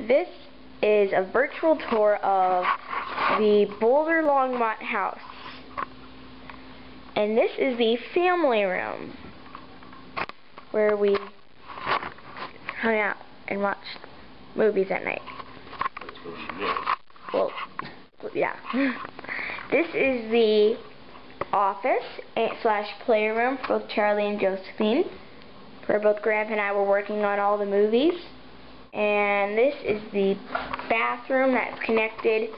This is a virtual tour of the Boulder Longmont house. And this is the family room where we hung out and watched movies at night. Well, yeah. This is the office slash playroom for both Charlie and Josephine, where both Grandpa and I were working on all the movies. And this is the bathroom that's connected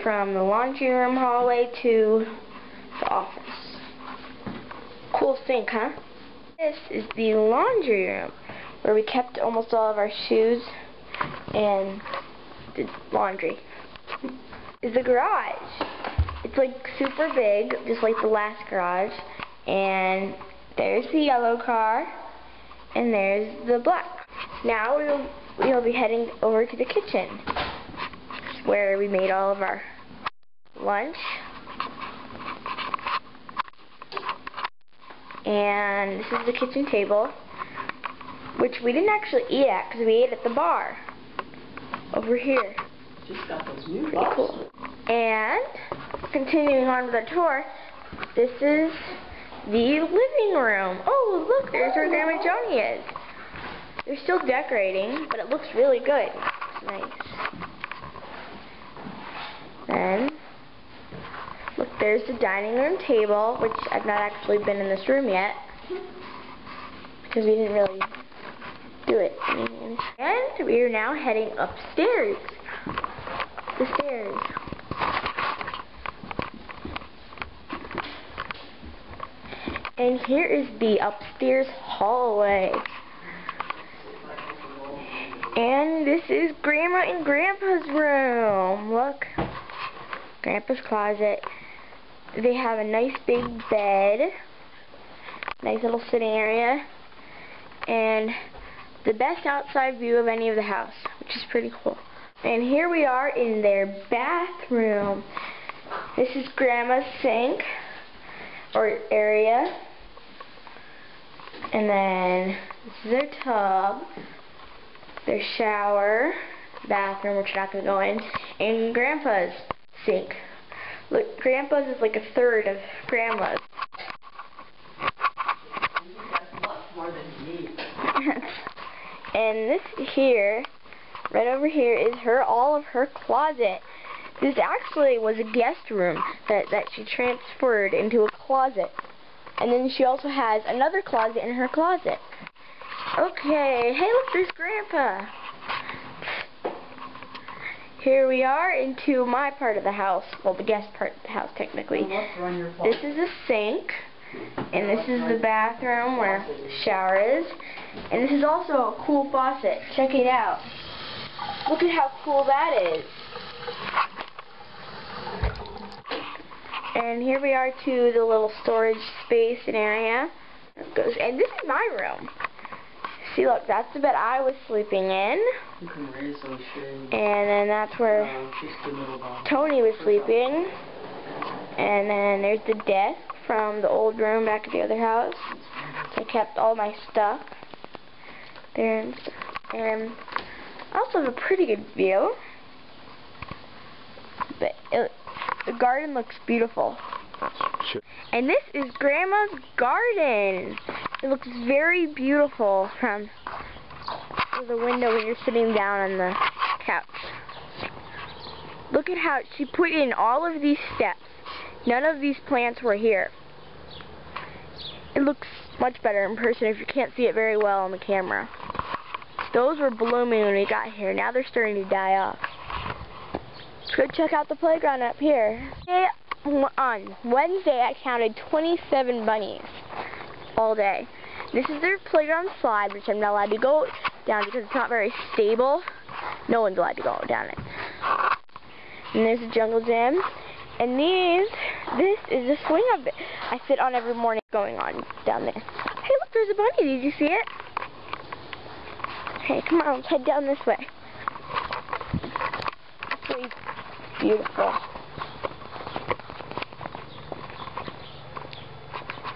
from the laundry room hallway to the office. Cool sink, huh? This is the laundry room, where we kept almost all of our shoes and did laundry. Is the garage. It's like super big, just like the last garage. And there's the yellow car, and there's the black. Now we'll be heading over to the kitchen, where we made all of our lunch. And this is the kitchen table, which we didn't actually eat at because we ate at the bar over here. Just got those new Pretty cool. And continuing on with our tour, this is the living room. Oh, look, there's where Grandma Joni is. They're still decorating, but it looks really good. It's nice. Then, look, there's the dining room table, which I've not actually been in this room yet, because we didn't really do it. And we are now heading upstairs. The stairs. And here is the upstairs hallway. And this is Grandma and Grandpa's room. Look. Grandpa's closet. They have a nice big bed. Nice little sitting area. And the best outside view of any of the house, which is pretty cool. And here we are in their bathroom. This is Grandma's sink or area. And then this is their tub, their shower, bathroom, which we're not going to go in, and Grandpa's sink. Look, Grandpa's is like a third of Grandma's. And this here, right over here, is all of her closet. This actually was a guest room that she transferred into a closet. And then she also has another closet in her closet. Okay, hey look, there's Grandpa. Here we are into my part of the house. Well, the guest part of the house, technically. This is a sink. And this is the bathroom where the shower is. And this is also a cool faucet. Check it out. Look at how cool that is. And here we are to the little storage space and area. And this is my room. See, look, that's the bed I was sleeping in. And then that's where Tony was sleeping. And then there's the desk from the old room back at the other house. I kept all my stuff there. And I also have a pretty good view. But the garden looks beautiful. And this is Grandma's garden. It looks very beautiful from the window when you're sitting down on the couch. Look at how she put in all of these steps. None of these plants were here. It looks much better in person if you can't see it very well on the camera. Those were blooming when we got here. Now they're starting to die off. Let's go check out the playground up here. On Wednesday, I counted 27 bunnies all day. This is their playground slide, which I'm not allowed to go down because it's not very stable. No one's allowed to go down it. And there's the jungle gym. And this is the swing of it. I sit on every morning going on down there. Hey, look, there's a bunny. Did you see it? Hey, come on, let's head down this way. It's really beautiful.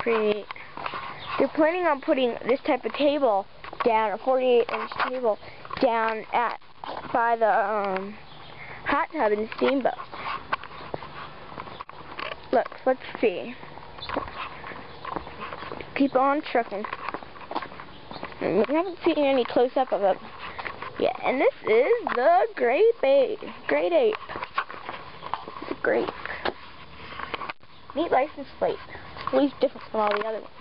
Pretty. They're planning on putting this type of table down, a 48-inch table, down at by the hot tub and steamboat. Look, let's see. Keep on trucking. We haven't seen any close-up of it. Yeah, and this is the great ape. It's a grape. Neat license plate. At least different from all the other ones.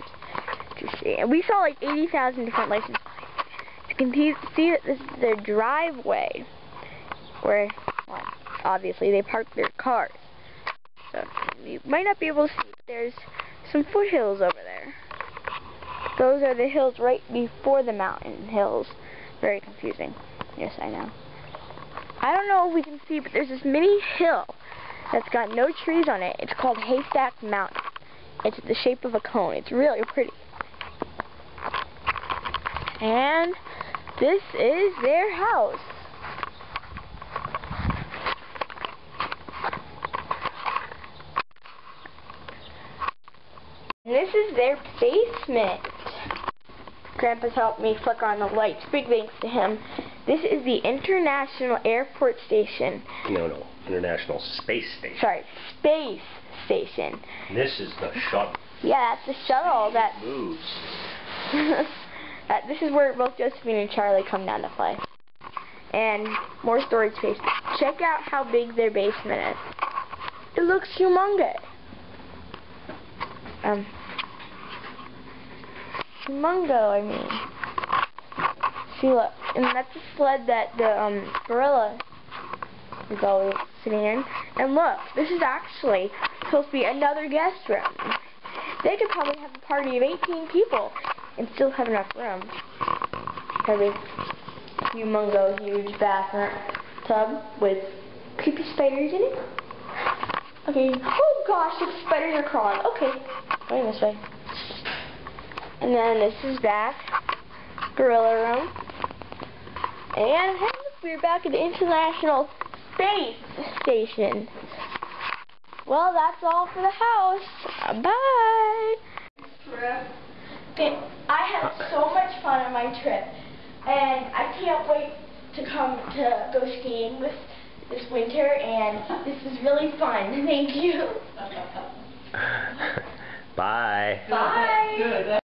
To see. And we saw like 80,000 different license plates. You can see that this is their driveway. Where, well, obviously they park their cars. So you might not be able to see, but there's some foothills over there. Those are the hills right before the mountain hills. Very confusing. Yes, I know. I don't know if we can see, but there's this mini hill that's got no trees on it. It's called Haystack Mountain. It's the shape of a cone. It's really pretty. And this is their house. And this is their basement. Grandpa's helped me flicker on the lights. Big thanks to him. This is the International Airport Station. No. International Space Station. Sorry, Space Station. This is the shuttle. Yeah, that's the shuttle that moves. This is where both Josephine and Charlie come down to play. And more storage space. Check out how big their basement is. It looks humongous. Humongo, I mean. See, look, and that's the sled that the gorilla is always sitting in. And look, this is actually supposed to be another guest room. They could probably have a party of 18 people and still have enough room. Have a humongo, huge bathtub with creepy spiders in it. Okay. Oh gosh, the spiders are crawling. Okay, going this way. And then this is back, gorilla room. And hey, look, we're back at the International Space Station. Well, that's all for the house. Bye. Okay, I had so much fun on my trip, and I can't wait to come to go skiing this winter, and this is really fun. Thank you. Bye. Bye.